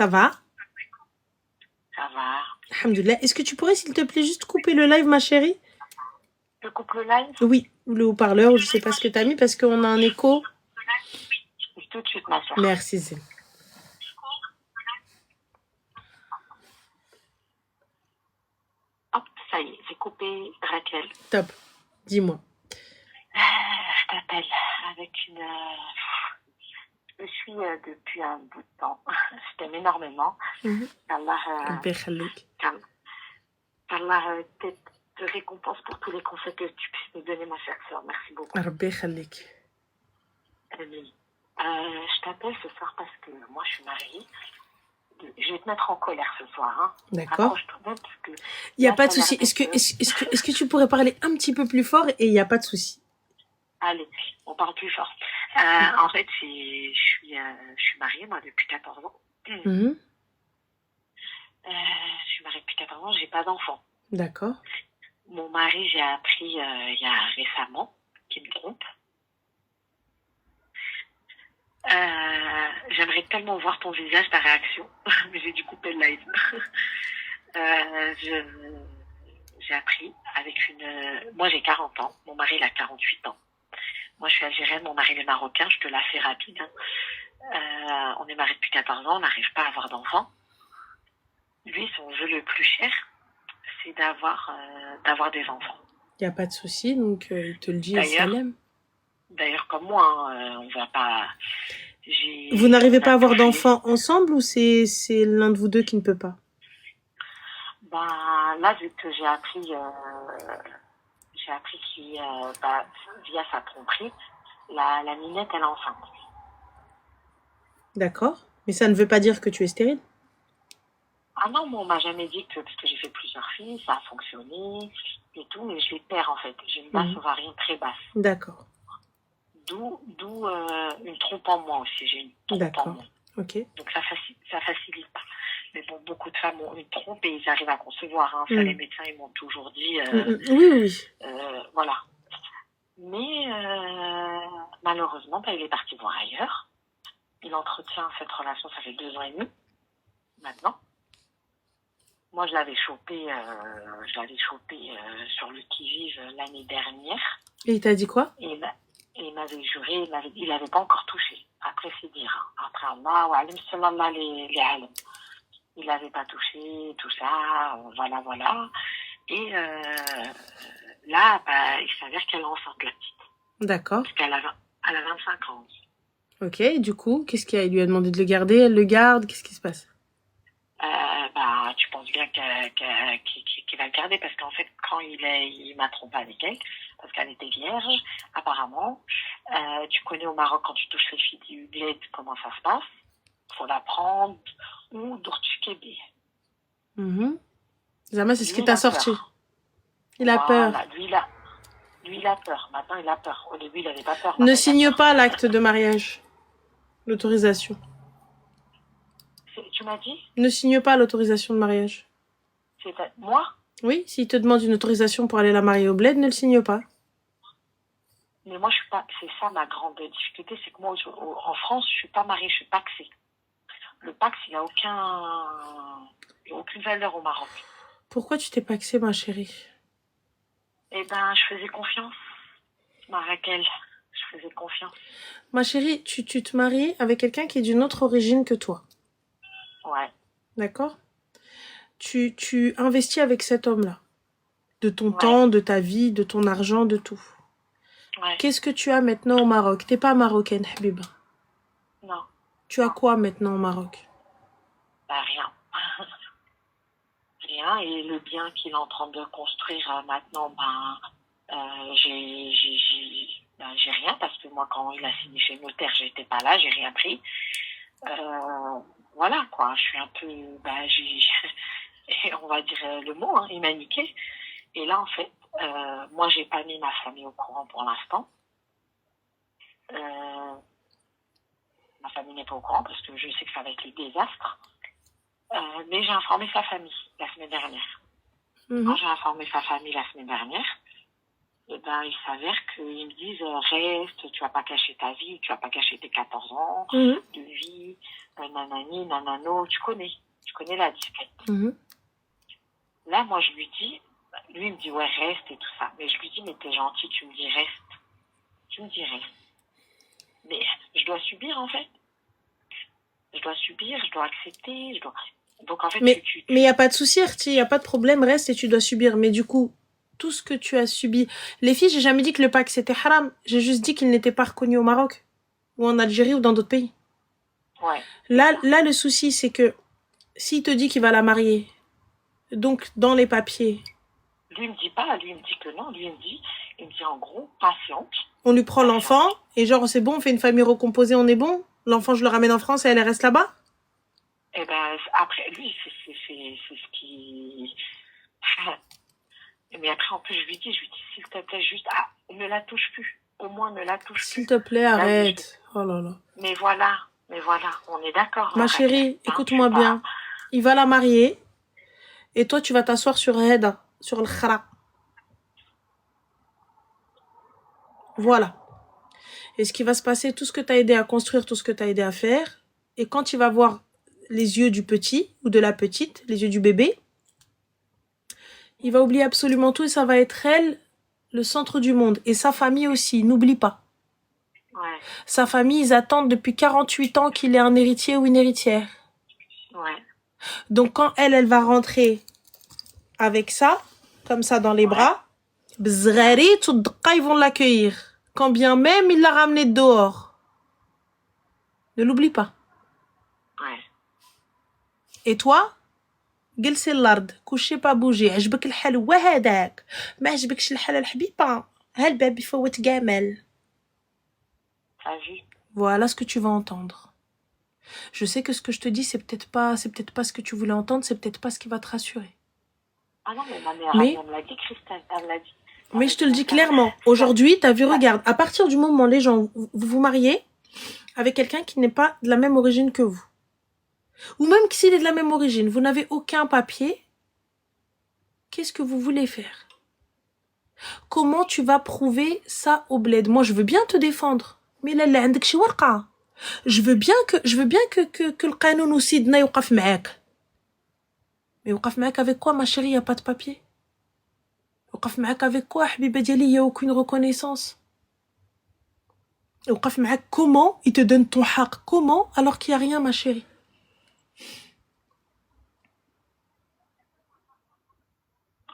Ça va? Ça va. Alhamdoulilah. Est-ce que tu pourrais, s'il te plaît, juste couper le live, ma chérie? Je coupe le live. Oui, ou le haut-parleur, ou je sais pas ce que t'as mis, parce qu'on a un écho. Tout de suite, ma soeur. Merci, Zé. Hop, ça y est, j'ai coupé Raquel. Top. Dis-moi. Je t'appelle avec une... Je suis depuis un bout de temps. Je t'aime énormément. Rabbi Khalik. Qu'Allah te récompense pour tous les conseils que tu puisses nous donner, ma chère soeur. Merci beaucoup. Rabbi Khalik. Je t'appelle ce soir parce que moi, je suis mariée. Je vais te mettre en colère ce soir. Hein. D'accord. Accroche-toi parce que... Il n'y a pas de souci. Est-ce que tu pourrais parler un petit peu plus fort et il n'y a pas de souci? Allez, on parle plus fort. En fait, je suis mariée, moi, depuis 14 ans. Je suis mariée depuis 14 ans, j'ai pas d'enfant. D'accord. Mon mari, j'ai appris il y a récemment qu'il me trompe. J'aimerais tellement voir ton visage, ta réaction, mais j'ai dû couper le live. J'ai appris avec une... Moi, j'ai 40 ans, mon mari, il a 48 ans. Moi, je suis algérienne, mon mari, il est marocain, je te la fais rapide. Hein. On est mariés depuis 14 ans, on n'arrive pas à avoir d'enfants. Lui, son vœu le plus cher, c'est d'avoir des enfants. Il n'y a pas de souci, donc il te le dit et salam. D'ailleurs, comme moi, hein, on va pas... Vous n'arrivez pas à avoir d'enfants ensemble ou c'est l'un de vous deux qui ne peut pas? Ben, là, vu que j'ai appris qu'il, via sa tromperie, la minette, elle est enceinte. D'accord. Mais ça ne veut pas dire que tu es stérile? Ah non, moi, on m'a jamais dit que, parce que j'ai fait plusieurs filles, ça a fonctionné et tout, mais je les perds en fait. J'ai une masse ovarine très basse. D'accord. D'où une trompe en moi aussi. J'ai une trompe en moi. Ok. Donc ça facilite pas. Mais bon, beaucoup de femmes ont une trompe et ils arrivent à concevoir. Hein. Ça, les médecins, ils m'ont toujours dit. Oui. Voilà. Mais malheureusement, il est parti voir ailleurs. Il entretient cette relation, ça fait 2 ans et demi maintenant. Moi, je l'avais chopé sur le qui-vive l'année dernière. Et il t'a dit quoi? Et il m'avait juré, il n'avait pas encore touché. Après, c'est dire. Après, Allah, wa alim sallallahu les alim. Il n'avait pas touché, tout ça, voilà. Et là, il s'avère qu'elle est enceinte, la petite. D'accord. Parce qu'elle a 25 ans. Ok, du coup, qu'est-ce qu'il y a? Il lui a demandé de le garder, elle le garde, qu'est-ce qui se passe? Tu penses bien qu'il va le garder parce qu'en fait, quand il m'a trompé avec elle, parce qu'elle était vierge, apparemment, tu connais au Maroc, quand tu touches les filles du bled, comment ça se passe? Faut la prendre ou d'Urtukébé. Zama, c'est ce qui t'a sorti. Il a peur. Lui, il a peur. Maintenant, il a peur. Au début, il n'avait pas peur. Ne signe pas l'acte de mariage. L'autorisation. Tu m'as dit? Ne signe pas l'autorisation de mariage. C'est moi? Oui, s'il te demande une autorisation pour aller la marier au bled, ne le signe pas. Mais moi, je suis pas... C'est ça ma grande difficulté, c'est que moi, en France, je suis pas mariée, je suis paxée. Le pax, il n'y a aucune valeur au Maroc. Pourquoi tu t'es paxée, ma chérie? Eh ben, je faisais confiance, ma Raquel. Je faisais confiance. Ma chérie, tu te maries avec quelqu'un qui est d'une autre origine que toi. Ouais. D'accord? Tu investis avec cet homme-là. De ton temps, de ta vie, de ton argent, de tout. Ouais. Qu'est-ce que tu as maintenant au Maroc? T'es pas marocaine, Habiba. Non. Tu as quoi maintenant au Maroc? Rien. Rien. Et le bien qu'il est en train de construire maintenant, j'ai rien parce que moi, quand il a signé chez le notaire, j'étais pas là, j'ai rien pris. Voilà, quoi. Je suis un peu... on va dire le mot, hein, il m'a niqué. Et là, en fait, moi, j'ai pas mis ma famille au courant pour l'instant. Ma famille n'est pas au courant parce que je sais que ça va être le désastre. Mais j'ai informé sa famille la semaine dernière. Quand j'ai informé sa famille la semaine dernière, Et ben, il s'avère qu'ils me disent, reste, tu vas pas cacher ta vie, tu vas pas cacher tes 14 ans Mhm. de vie, nanani, nanano, tu connais la disquette. Mhm. Là, moi, je lui dis, lui, il me dit, ouais, reste et tout ça. Mais je lui dis, mais t'es gentil, tu me dis reste. Tu me dis reste. Mais je dois subir, en fait. Je dois subir, je dois accepter, je dois... Donc, en fait, Mais il n'y a pas de souci, Arti, il n'y a pas de problème, reste et tu dois subir. Mais du coup, tout ce que tu as subi... Les filles, j'ai jamais dit que le pacte c'était haram. J'ai juste dit qu'il n'était pas reconnu au Maroc, ou en Algérie, ou dans d'autres pays. Ouais. Là, le souci, c'est que s'il te dit qu'il va la marier, donc dans les papiers, Lui, il me dit pas, lui, il me dit que non. Lui, il me dit en gros, patiente. on lui prend l'enfant, et genre, c'est bon, on fait une famille recomposée, on est bon. L'enfant, je le ramène en France et elle reste là-bas. Et ben, après, lui, c'est ce qui... Mais après, en plus, je lui dis, s'il te plaît, juste, ne la touche plus. Au moins, ne la touche plus. S'il te plaît, arrête. Oh là là. Mais voilà, on est d'accord. Ma chérie, écoute-moi bien. Il va la marier, et toi, tu vas t'asseoir sur Heda, sur le khara. Voilà. Et ce qui va se passer, tout ce que tu as aidé à construire, tout ce que tu as aidé à faire, et quand il va voir les yeux du petit ou de la petite, les yeux du bébé, il va oublier absolument tout et ça va être elle, le centre du monde. Et sa famille aussi, n'oublie pas. Ouais. Sa famille, ils attendent depuis 48 ans qu'il ait un héritier ou une héritière. Ouais. Donc quand elle va rentrer avec ça, comme ça dans les bras, bzrari, ils vont l'accueillir. Quand bien même il l'a ramené dehors. Ne l'oublie pas. Ouais. Et toi, جلسي الارض كلشي با بوجي عجبك الحال هو هذاك ما عجبكش الحال الحبيبه ها الباب يفوت كامل. Voilà ce que tu vas entendre. Je sais que ce que je te dis c'est peut-être pas ce que tu voulais entendre, c'est peut-être pas ce qui va te rassurer. Ah non, mais ma mère elle me l'a dit, Christelle, elle me l'a dit. Mais je te le dis clairement, aujourd'hui, t'as vu, regarde, à partir du moment où les gens, vous vous mariez avec quelqu'un qui n'est pas de la même origine que vous, ou même s'il est de la même origine, vous n'avez aucun papier, qu'est-ce que vous voulez faire? Comment tu vas prouver ça au bled? Moi, je veux bien te défendre, mais là, عندك شي ورقة. Je veux bien que le قانون وسيدنا يوقف معاك. Mais يوقف معاك avec quoi, ma chérie? Y a pas de papier. يوقف معاك avec quoi, حبيبة ديالي? Y a aucune reconnaissance. يوقف معاك comment? Il te donne ton حق comment alors qu'il y a rien, ma chérie?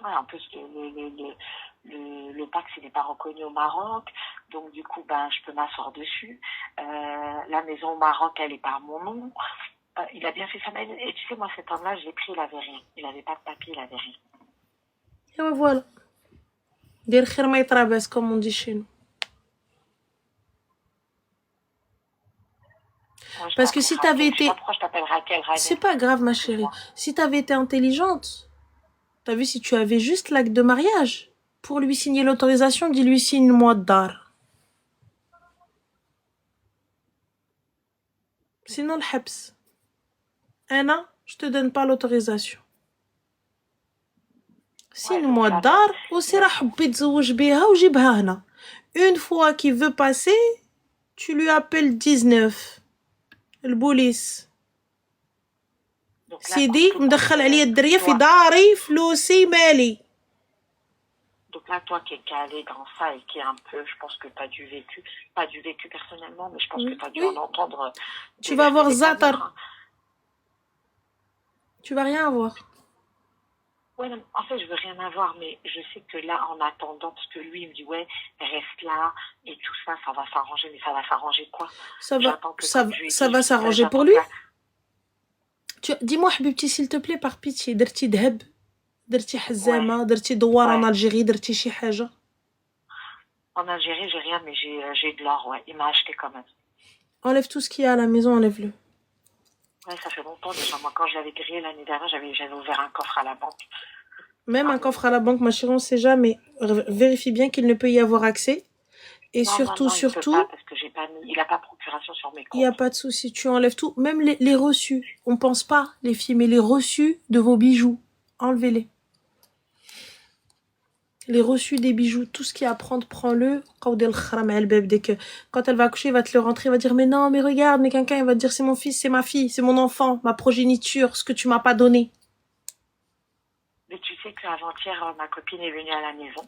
Ouais, en plus, le Pacs, il n'est pas reconnu au Maroc. Donc, du coup, ben, je peux m'asseoir dessus. La maison au Maroc, elle est par mon nom. Il a bien fait ça. Et tu sais, moi, cet homme-là, je l'ai pris, il avait rien. Il n'avait pas de papier, il avait rien. Et voilà. دير خير ما يطرابس, comme on dit chez nous. Parce que si t'avais été... C'est pas grave, ma chérie. Si t'avais été intelligente, t'as vu, si tu avais juste l'acte de mariage, pour lui signer l'autorisation, dis-lui signe-moi dar. Sinon, le habs. Un an, je te donne pas l'autorisation. Signe-moi dar, aussi rahbi tzouj biha ou jibha hna. Une fois qu'il veut passer, tu lui appelles 19. Le police. سيدي مدخل عليا الدريه في داري فلوسي مالي. Donc là, toi qui es calé dans ça et qui est un peu, je pense que tu as du vécu, pas du vécu personnellement, mais je pense que tu as dû en entendre. Tu vas avoir zatar. Tu vas rien avoir. Ouais, non, en fait, je veux rien avoir, mais je sais que là, en attendant, parce que lui, il me dit, ouais, reste là, et tout ça, ça va s'arranger, mais ça va s'arranger quoi? Ça va s'arranger pour lui. Dis-moi, Habibti, s'il te plaît, par pitié, درتي ذهب, درتي حزامة, درتي دوار en Algérie, درتي شي حاجة. En Algérie, j'ai rien, mais j'ai de l'or, ouais. Il m'a acheté quand même. Enlève tout ce qu'il y a à la maison, enlève-le. Ouais, ça fait longtemps déjà. Moi, quand je l'avais grillé l'année dernière, j'avais ouvert un coffre à la banque. Même un coffre à la banque, ma chérie, on sait jamais. Vérifie bien qu'il ne peut y avoir accès. Et non, surtout, non, surtout. Il peut pas parce que j'ai pas mis, il a pas procuration sur mes comptes. Il n'y a pas de souci, tu enlèves tout. Même les reçus. On pense pas, les filles, mais les reçus de vos bijoux. Enlevez-les. Les reçus des bijoux, tout ce qu'il y a à prendre, prends-le. Quand elle va accoucher, il va te le rentrer, il va dire mais non, mais regarde, mais quelqu'un il va te dire c'est mon fils, c'est ma fille, c'est mon enfant, ma progéniture, ce que tu m'as pas donné. Mais tu sais qu'avant-hier, ma copine est venue à la maison.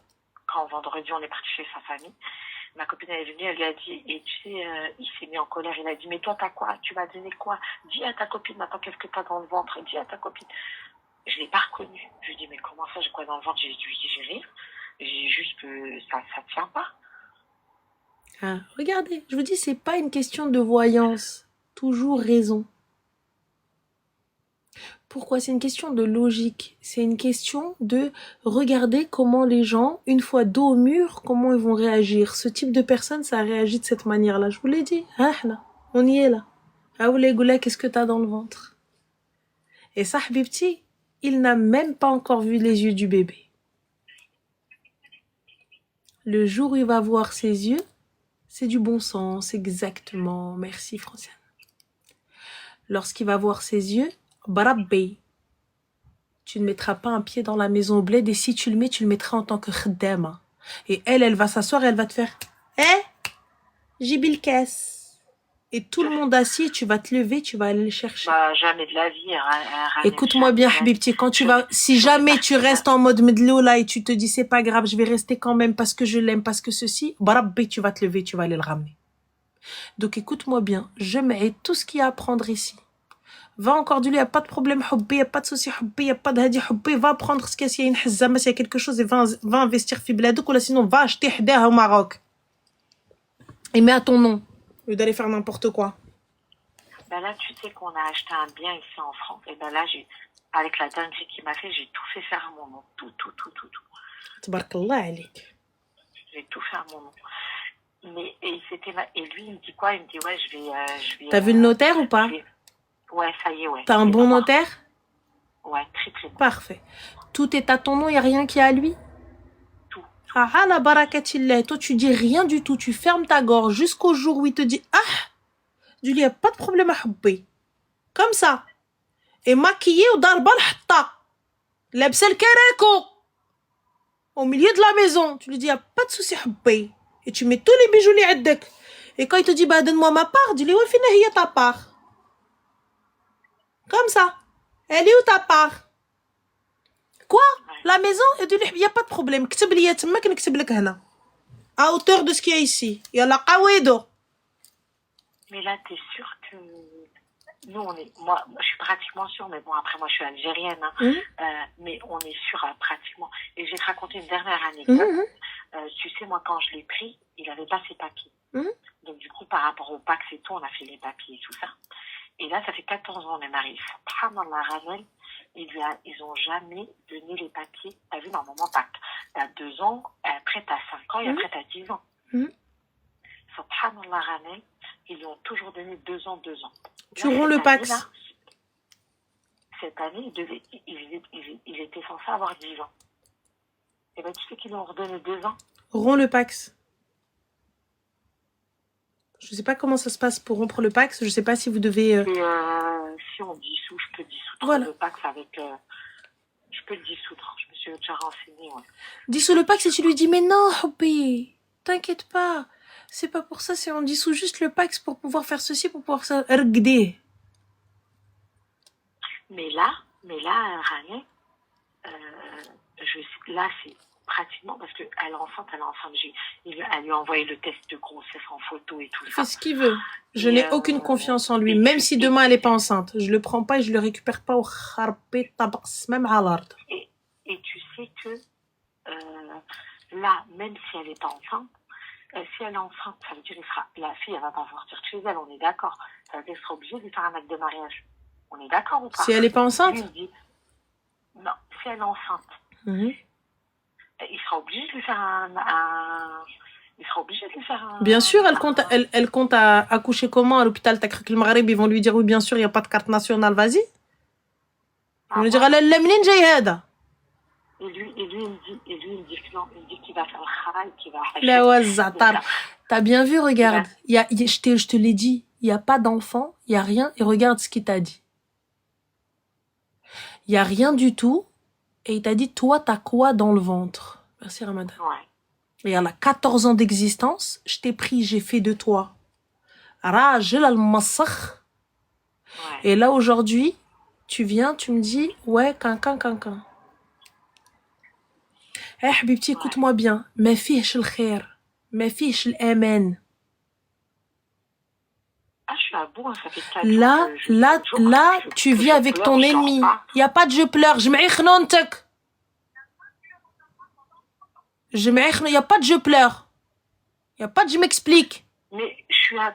Quand vendredi, on est parti chez sa famille. Ma copine elle est venue, elle lui a dit, et tu sais, il s'est mis en colère, il a dit, mais toi t'as quoi? Tu vas donner quoi? Dis à ta copine maintenant qu'est-ce que t'as dans le ventre, dis à ta copine. Je l'ai pas reconnu. Je lui ai dit, mais comment ça, j'ai quoi dans le ventre? J'ai dit, j'ai rien. J'ai juste que ça tient pas. Ah, regardez, je vous dis, c'est pas une question de voyance. Toujours raison. Pourquoi? C'est une question de logique. C'est une question de regarder comment les gens, une fois dos au mur, comment ils vont réagir. Ce type de personne, ça réagit de cette manière-là. Je vous l'ai dit. Ah, là, on y est là. Ah, vous les goulas, qu'est-ce que t'as dans le ventre? Et ça, Habibti, il n'a même pas encore vu les yeux du bébé. Le jour où il va voir ses yeux, c'est du bon sens, exactement. Merci, Franciane. Lorsqu'il va voir ses yeux, Barabbi, tu ne mettras pas un pied dans la maison au bled et si tu le mets, tu le mettras en tant que khdama. Et elle va s'asseoir et elle va te faire Jibil Kess. Et tout le monde assis, tu vas te lever, tu vas aller le chercher. Bah, jamais de la vie. Écoute-moi bien, Habibti, quand tu vas, si jamais tu restes en mode medlou là et tu te dis c'est pas grave, je vais rester quand même parce que je l'aime, parce que ceci, Barabbi, tu vas te lever, tu vas aller le ramener. Donc écoute-moi bien, je mets tout ce qu'il y a à prendre ici. Va encore du lit, il n'y a pas de problème, hubbi, il n'y a pas de souci, hubbi, il n'y a pas de hadi, hubbi, va prendre ce qu'il y a, s'il y a une hazzama, s'il y a quelque chose, et va investir fi bladouk, ou là sinon va acheter hdaha au Maroc. Et mets à ton nom, au lieu d'aller faire n'importe quoi. Ben là, tu sais qu'on a acheté un bien ici en France, et ben là, avec la dinguerie qu'il m'a fait, j'ai tout fait faire à mon nom. Tout. Tabarakallah alik. J'ai tout fait à mon nom. Mais, et lui, il me dit quoi? Il me dit, ouais, je vais. T'as vu le notaire ou pas? Ouais, ça y est, ouais. T'as un bon notaire? Ouais, très bon. Parfait. Tout est à ton nom, il n'y a rien qui est à lui? Tout. Ah, la barakatillah. Toi, tu dis rien du tout. Tu fermes ta gorge jusqu'au jour où il te dit du lit, il n'y a pas de problème à hubbi. Comme ça. Et maquillé ou darba l'hatta. Labsel kareko. Au milieu de la maison. Tu lui dis, il n'y a pas de souci hubbi. Et tu mets tous les bijoux li addek. Et quand il te dit, bah, donne-moi ma part, dis-lui, ouais, fina hiya ta part. Comme ça. Elle est où ta part? Quoi? La maison? Et tu lui dis, il n'y a pas de problème. كتب لي تماك نكتب لك هنا. À hauteur de ce qu'il y a ici. يلا قويدو. Mais là, t'es sûre que nous, moi, je suis pratiquement sûre, mais bon, après, moi, je suis algérienne, hein, mais on est sûre pratiquement. Et je vais te raconter une dernière anecdote. Tu sais, moi, quand je l'ai pris, il n'avait pas ses papiers. Donc, du coup, par rapport au PAX et tout, on a fait les papiers et tout ça. Et là, ça fait 14 ans, on est mariés. Subhanallah, Ramel, ils ont jamais donné les papiers. T'as vu, normalement, t'as 2 ans, après t'as 5 ans et après t'as 10 ans. Subhanallah, Ramel, ils lui ont toujours donné 2 ans, 2 ans. Tu romps le Pax. Cette année, il était censé avoir 10 ans. Et ben, tu sais qu'ils lui ont redonné 2 ans. Romps le Pax. Je sais pas comment ça se passe pour rompre le Pax. Je sais pas si vous devez... Si on dissout, je peux dissoudre voilà. le Pax avec... je peux le dissoudre. Je me suis déjà renseignée. Ouais. Dissout le Pax et tu lui dis, mais non, hubbi, t'inquiète pas. C'est pas pour ça, c'est on dissout juste le Pax pour pouvoir faire ceci, pour pouvoir ça... Ergder. Mais là, Rania, là, c'est pratiquement parce qu'elle est enceinte. Elle lui a envoyé le test de grossesse en photo et tout ça. Il fait ce qu'il veut. Je n'ai aucune confiance en lui. Même si demain elle n'est pas enceinte, je le prends pas et je le récupère pas au kharbi tabas, même à l'art. Et tu sais que là, même si elle n'est pas enceinte, si elle est enceinte, ça veut dire la fille, elle va pas sortir de chez elle, on est d'accord. Ça veut dire qu'elle sera obligée de lui faire un acte de mariage. On est d'accord ou pas? Si elle n'est pas enceinte? Non, si elle est enceinte, il sera obligé de lui faire il sera obligé de lui faire un... Bien sûr, elle compte à accoucher comment à l'hôpital Takrik al-Maghreb? Ils vont lui dire oui, bien sûr, il n'y a pas de carte nationale, vas-y. Ils vont lui dire, elle est menine jayada. Et lui, il me dit que non, il me dit qu'il va faire le travail, qu'il va... La wazatar. T'as bien vu, regarde. Je te l'ai dit, il n'y a pas d'enfant, il n'y a rien, et regarde ce qu'il t'a dit. Il n'y a rien du tout, et il t'a dit, toi, t'as quoi dans le ventre? Merci Ramadan. Ouais. Et à la 14 ans d'existence, je t'ai pris, j'ai fait de toi Rajel al-Massakh. Ouais. Et là, aujourd'hui, tu viens, tu me dis, ouais, cancan. Eh, Habibti, Ouais. écoute-moi bien. Ma fiche le khair. Ma fiche l'amen. Ah, je suis à bout, hein, ça fait 4 jours Là, que là, là, que tu je vis avec pleure, ton je sors ennemi. pas. Il n'y a pas de je pleure. Je m'aïk nontek. Il n'y a pas de je pleure. Il n'y a pas de je m'explique. Mais je suis à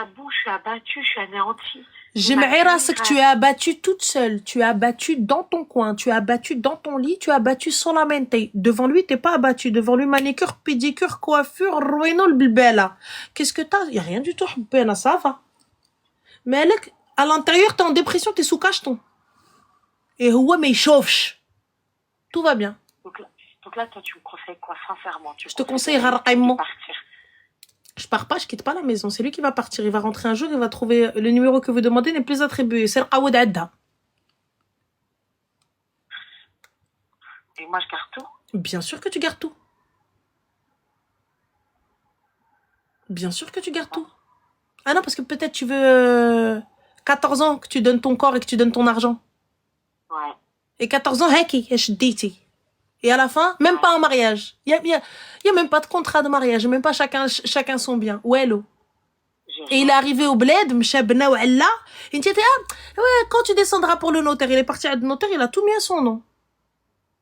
bout, je suis abattue, je suis anéantie. C'est que tu es abattue toute seule. Tu es abattue dans ton coin. Tu es abattue dans ton lit. Tu es abattue solamente. Devant lui, t'es pas abattue. Devant lui, manicure, pédicure, coiffure, ruino le bilbela. Qu'est-ce que t'as? Y a rien du tout, Habibena, ça va. Mais elle, à l'intérieur, t'es en dépression, t'es sous cacheton. Et ouais, mais il chauffe. Tout va bien. Donc là, toi, tu me conseilles quoi, sincèrement? Je te conseille de partir. Je pars pas, je quitte pas la maison. C'est lui qui va partir. Il va rentrer un jour, il va trouver le numéro que vous demandez n'est plus attribué. C'est le Qaoud Adda. Et moi, je garde tout? Bien sûr que tu gardes tout. Bien sûr que tu gardes tout. Ah non, parce que peut-être tu veux 14 ans que tu donnes ton corps et que tu donnes ton argent. Ouais. Et 14 ans, heki, et à la fin, même pas un mariage. Il y a même pas de contrat de mariage. Même pas chacun son bien. Ouello. Et il est arrivé au bled, mchabna ouella. Il dit, ouais, quand tu descendras pour le notaire, il est parti à le notaire, il a tout mis à son nom.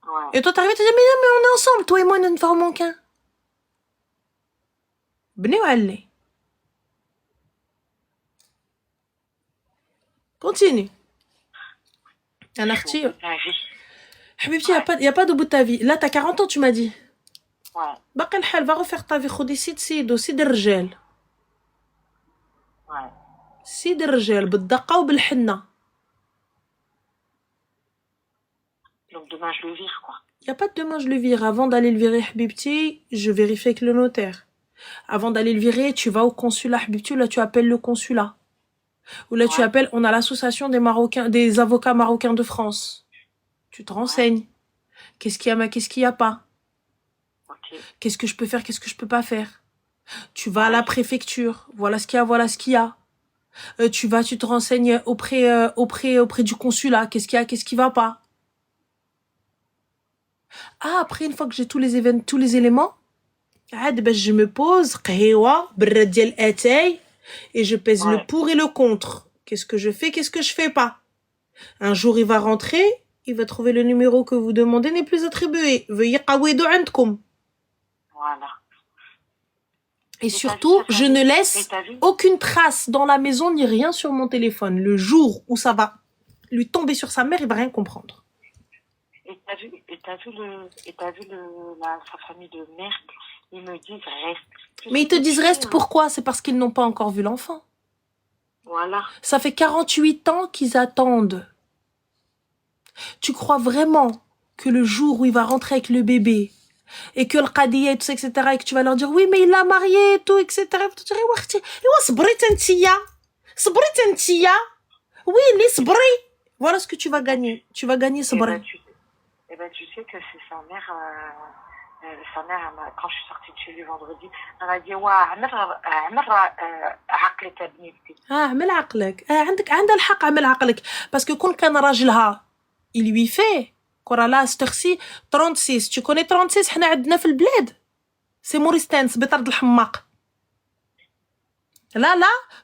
Ouais. Et toi, t'arrives et tu dis, mais non, mais on est ensemble, toi et moi, nous ne formons qu'un. Bni ouella. Continue. Un artiste. Habibti, il n'y a pas de bout de ta vie. Là, t'as 40 ans, tu m'as dit. Ouais. باقي الحال, va refaire ta vie. خدي سيد الرجال. Ouais. سيد الرجال بالدقة وبالحنة. Donc demain, je le vire, quoi. Il n'y a pas de demain, je le vire. Avant d'aller le virer, Habibti, je vérifie avec le notaire. Avant d'aller le virer, tu vas au consulat, Habibti, là, tu appelles le consulat. Ou là, tu appelles, on a l'association des avocats marocains de France. Tu te renseignes. Qu'est-ce qu'il y a pas? Okay. Qu'est-ce que je peux faire, qu'est-ce que je peux pas faire? Tu vas à la préfecture. Voilà ce qu'il y a. Tu te renseignes auprès du consulat. Qu'est-ce qu'il y a, qu'est-ce qui va pas? Ah, après, une fois que j'ai tous les éléments, je me pose, et je pèse le pour et le contre. Qu'est-ce que je fais, qu'est-ce que je fais pas? Un jour, il va rentrer, il va trouver le numéro que vous demandez n'est plus attribué. Veuillez qawidu andkoum. Voilà. Et surtout, je ne laisse aucune trace dans la maison ni rien sur mon téléphone. Le jour où ça va lui tomber sur sa mère, il va rien comprendre. Et t'as vu sa famille de merde, ils me disent reste. Mais ils te disent reste pourquoi? C'est parce qu'ils n'ont pas encore vu l'enfant. Voilà. Ça fait 48 ans qu'ils attendent. Tu crois vraiment que le jour où il va rentrer avec le bébé et que le qadiya et tout ça, etc., et que tu vas leur dire oui, mais il l'a marié et tout, etc., ils vont te dire oui, les sabri. Voilà ce que tu vas gagner. Tu vas gagner sabri. Eh ben, tu sais que c'est sa mère, quand je suis sortie de chez lui vendredi, elle m'a dit, عقلك يا بنيتي. عمل عقلك. عندها الحق عمل عقلك. Parce que quand كان راجلها, il lui fait. كورا لا ستخسي 36. Tu connais 36 حنا عندنا في البلاد. C'est Moristan, c'est بطرد الحماق. Là,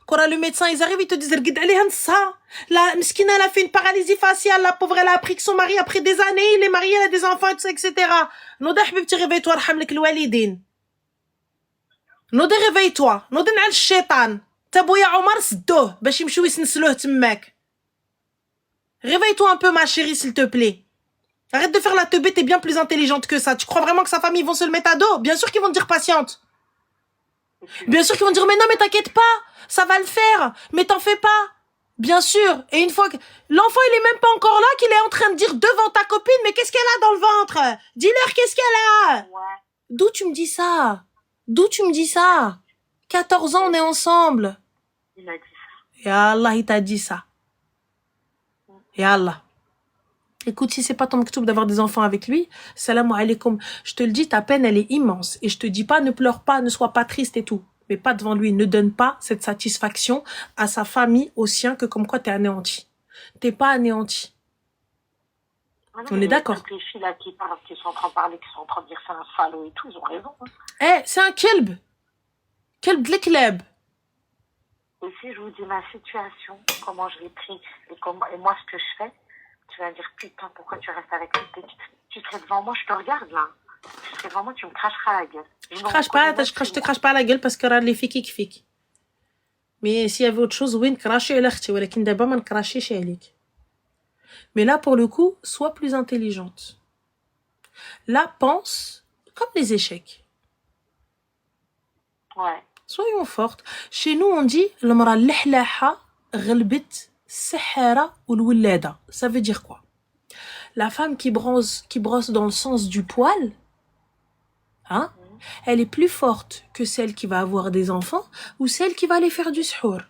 quand le médecin, ils arrivent, ils te disent, regarde, allez, ça. La miskina, elle a fait une paralysie faciale, la pauvre, elle a appris que son mari, après des années, il est marié, elle a des enfants, etc. Noda, habibti, réveille-toi, رحملك الوالدين. نوضي réveille-toi. نوضي نعل الشيطان. تا بويا عمر سدوه باش يمشيو يسنسلوه تماك. Réveille-toi un peu, ma chérie, s'il te plaît. Arrête de faire la teubée, t'es bien plus intelligente que ça. Tu crois vraiment que sa famille vont se le mettre à dos? Bien sûr qu'ils vont te dire patiente. Bien sûr qu'ils vont dire mais non, mais t'inquiète pas, ça va le faire, mais t'en fais pas. Bien sûr. Et une fois que l'enfant il est même pas encore là, qu'il est en train de dire devant ta copine, mais qu'est-ce qu'elle a dans le ventre? Dis-leur qu'est-ce qu'elle a. D'où tu me dis ça? 14 ans on est ensemble. Il m'a dit ça. Ya Allah, il t'a dit ça. Ya Allah. Écoute, si c'est pas ton maktoub d'avoir des enfants avec lui, salam alaikum. Je te le dis, ta peine, elle est immense. Et je te dis pas, ne pleure pas, ne sois pas triste et tout. Mais pas devant lui. Ne donne pas cette satisfaction à sa famille, aux siens, que comme quoi t'es anéanti. T'es pas anéanti. Ah non, On mais est d'accord. toutes les filles là qui parlent, qui sont en train de parler, qui sont en train de dire c'est un salaud et tout, ils ont raison. Hein. Eh, c'est un kelb. Kelb de l'écleb. Et si je vous dis ma situation, comment je l'ai pris et moi ce que je fais, tu vas dire putain pourquoi tu restes avec lui, tu serais devant moi, je te regarde là. Tu serais devant moi, tu me cracheras la gueule. Je te crache pas à la gueule parce que les filles qui fik. Mais s'il y avait autre chose, oui, cracher à l'akhti, ولكن d'abord ما نكراشيش عليك. Mais là, pour le coup, sois plus intelligente. Là, pense comme les échecs. Ouais. Soyons fortes. Chez nous, on dit المرأة اللحلاحة غلبت السحارة والولادة. Ça veut dire quoi? La femme qui brosse dans le sens du poil, hein, elle est plus forte que celle qui va avoir des enfants ou celle qui va aller faire du suhour.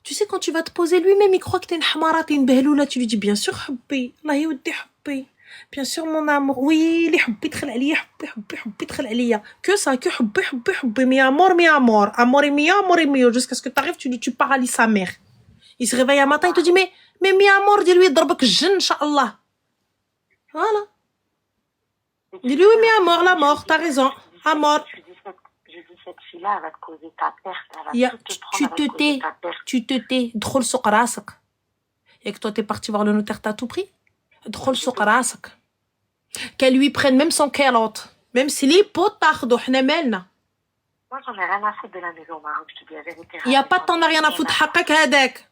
Tu sais, quand tu vas te poser, lui-même, il croit que t'es une hamara, t'es une behloula. Tu lui dis, bien sûr, hubbi. Allah yودي hubbi. Bien sûr, mon amour. Oui, les hubbi تخل عليا, hubbi تخل عليا. Que ça, que hubbi. Mi amor, mi amor. Amor et mio. Jusqu'à ce que t'arrives, tu paralyses sa mère. Il se réveille un matin, il te dit, mais mi amor, dis-lui, ضربك الجن, Inch'Allah. Voilà. Dis-lui, oui, mi amor, la mort, t'as raison. Amor. Je dis cette fille-là, elle va te causer ta perte. Elle va tout te prendre, elle va te causer ta perte. Tu te tais. دخل سوق راسك. Et que toi, t'es parti voir le notaire, t'as tout pris. دخل سوق راسك. Qu'elle lui prenne même son calotte. Même si les potes t'aخدو, حنا مالنا. Moi, j'en ai rien à foutre de la maison au Maroc, je te dis la vérité. Il y a pas de temps à rien à foutre. حقك هذاك.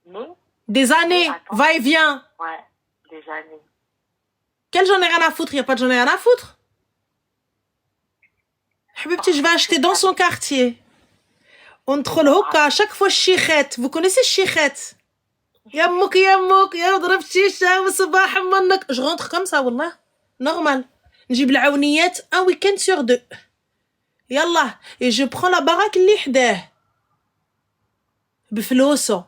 Mais. Des années, va et vient. Ouais, des années. Quel j'en ai rien à foutre? Il y a pas de j'en ai rien à foutre. Habibti, je vais acheter dans son quartier. Entre le hoka, à chaque fois chichette. Vous connaissez chichette? Yamouk, ya ضرب شيشة وصباح منك. Je rentre comme ça, wallah. Normal. نجيب العونيات un week-end sur deux. Yallah. Et je prends la baraque اللي حداه. بفلوسه.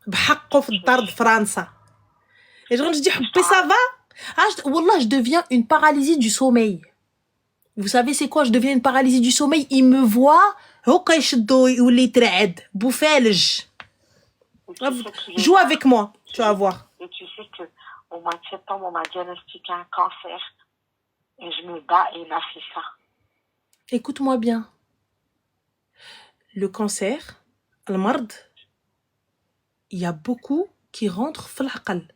بحقه في الدار فرنسا. Et je rentre, je dis, ça va? Ah, wallah, je deviens une paralysie du sommeil. Vous savez c'est quoi? Je deviens une paralysie du sommeil. Il me voit. هوكا يشدو يولي يترعد. بوفالج. Joue avec moi, tu vas voir. Et tu sais que au mois de septembre, on m'a diagnostiqué un cancer. Et je me bats et il m'a fait ça. Écoute-moi bien. Le cancer, le mard, il y a beaucoup qui rentrent في العقل.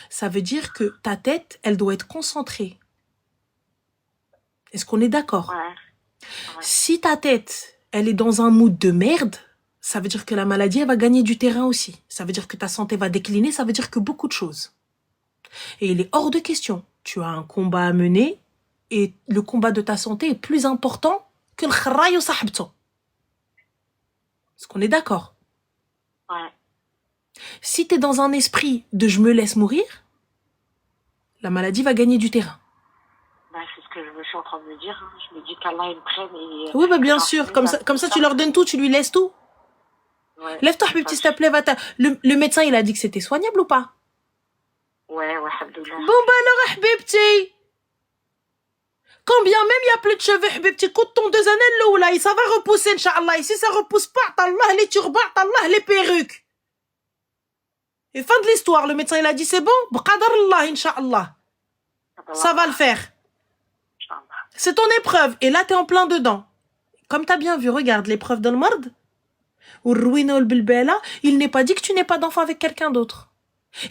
Ça veut dire que ta tête, elle doit être concentrée. Est-ce qu'on est d'accord? Ouais. Si ta tête, elle est dans un mood de merde, ça veut dire que la maladie, elle va gagner du terrain aussi. Ça veut dire que ta santé va décliner, ça veut dire que beaucoup de choses. Et il est hors de question. Tu as un combat à mener et le combat de ta santé est plus important que le kharaï ou sahbto. Est-ce qu'on est d'accord? Ouais. Si tu es dans un esprit de je me laisse mourir, la maladie va gagner du terrain. Bah, c'est ce que je suis en train de me dire. Hein. Je me dis qu'Allah, il me prenne et... Oui, bah bien sûr. Comme ça, tu leur donnes tout, tu lui laisses tout. Ouais, lève-toi, Habibti, s'il te plaît, va-t'en. Le médecin, il a dit que c'était soignable ou pas? Ouais, alhamdoulilah. Bon, bah alors, Habibti. Quand bien même il n'y a plus de cheveux, Habibti, coûte ton 2 années, là, ça va repousser, Inch'Allah. Et si ça repousse pas, Allah, les turbans, Allah, les perruques. Et fin de l'histoire, le médecin, il a dit, c'est bon, b'qadar Allah, Inch'Allah. Ça va le faire. C'est ton épreuve. Et là, t'es en plein dedans. Comme t'as bien vu, regarde l'épreuve de l'mard. Il n'est pas dit que tu n'aies pas d'enfant avec quelqu'un d'autre.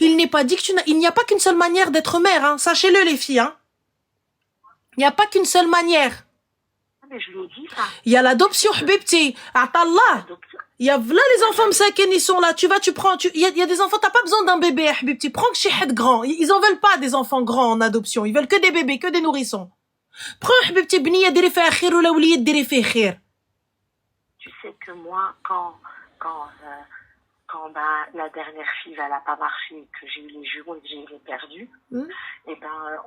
Il n'est pas dit que il n'y a pas qu'une seule manière d'être mère, hein. Sachez-le, les filles, hein. Il n'y a pas qu'une seule manière. Mais je l'ai dit, ça. Il y a l'adoption, Habibti. Atallah. Il y a là les enfants msaken, ils sont là. Tu prends. Il y a des enfants, t'as pas besoin d'un bébé, Habibti. Prends que chez grand. Ils en veulent pas des enfants grands en adoption. Ils veulent que des bébés, que des nourrissons. Prends, Habibti, bniya diri fiha khir ou la wliya diri fiha khir. Tu sais que moi, quand la dernière fille, elle n'a pas marché, que j'ai eu les jumeaux et que j'ai eu les perdus, et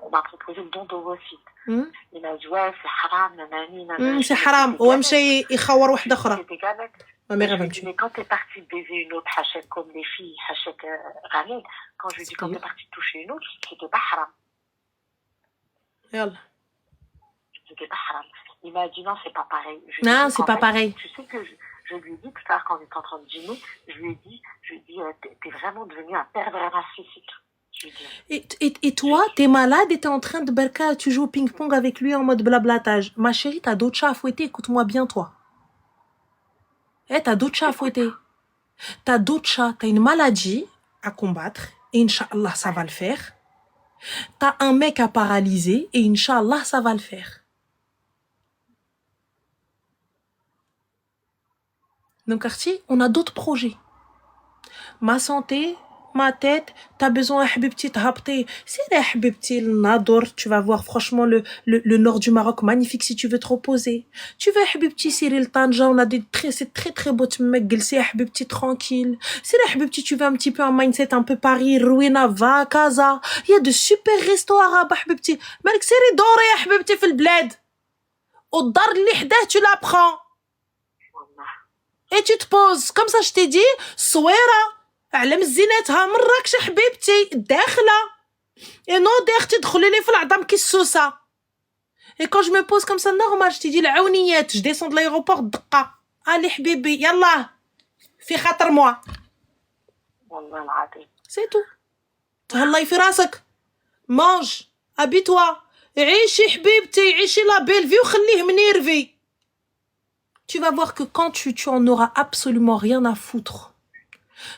on m'a proposé le don d'ovocytes. Il m'a dit, ouais, c'est haram, nanani. C'est haram. Ou مشى يخور واحدة أخرى. C'était Ganek. Ma mère, elle Je va lui me dis, tuer. mais quand t'es partie de baiser une autre hachette comme les filles, hachette Raled, quand je lui dis, quand t'es partie de toucher une autre, c'était pas haram. Yallah. C'était pas haram. Il m'a dit, non, c'est pas pareil. Je lui ai Non, dit, c'est en pas fait, pareil. tu sais que je lui ai dit tout à l'heure quand on était en train de dîner, je lui ai dit, t'es vraiment devenu un pervers narcissique. Je lui ai dit. Et toi, t'es malade et t'es en train de berka, tu joues au ping-pong avec lui en mode blablatage. Ma chérie, t'as d'autres chats à fouetter, écoute-moi bien, toi. Eh, t'as d'autres chats à fouetter. T'as d'autres chats, t'as une maladie à combattre, et Inch'Allah, ça va le faire. T'as un mec à paralyser, et Inch'Allah, ça va le faire. Donc, Arti, on a d'autres projets. Ma santé, ma tête, t'as besoin, habibti, t'habti. C'est là, habibti, le Nador, tu vas voir franchement le nord du Maroc, magnifique si tu veux te reposer. Tu veux, habibti, Cyril Tanja, on a c'est très très beau, tu me c'est habibti, tranquille. C'est là, habibti, tu veux un petit peu un mindset un peu Paris, Rouina, va, Casa. Il y a de super restos arabes, habibti. Malik, c'est doré, habibti, في البلاد. والدار اللي حداه, tu la prends. Et tu te poses, comme ça je t'ai dit, صويرة. على مزيناتها من راكش حبيبتي داخله et non d'ailleurs تدخلي لي في العظام كي السوسه. Et quand je me pose comme ça normal je te dis العونيات je descends de l'aéroport دقه allez حبيبي يلا في خاطر moi. والله العظيم. C'est tout. تهلاي في راسك. mange habille-toi عيشي حبيبتي عيشي لا بيل في وخليه منيرفي. Tu vas voir que quand tu en auras absolument rien à foutre.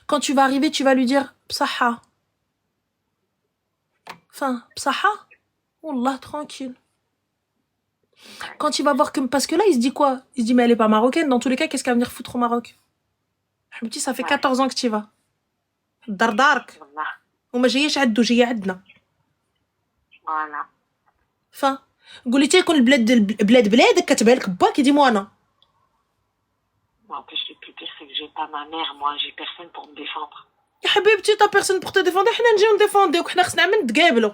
Quand tu vas arriver, tu vas lui dire Psaha. Enfin, Psaha. Wallah, tranquille. Quand il va voir que... Parce que là, il se dit quoi? Il se dit, mais elle est pas marocaine. Dans tous les cas, qu'est-ce qu'elle va venir foutre au Maroc? Je me dis, ça fait 14 ans que tu y vas. Dardark. وما جايش عدو جاية عندنا. Voilà. Enfin, قولي تيكون البلاد بلادك كتبها لك باك يدي مو انا. En plus, le plus pire, c'est que j'ai pas ma mère, moi, j'ai personne pour me défendre. يا حبيبتي تا بيرسون بور te défendre حنا نجيو نديفونديوك حنا خصنا عمل نتقابلوا.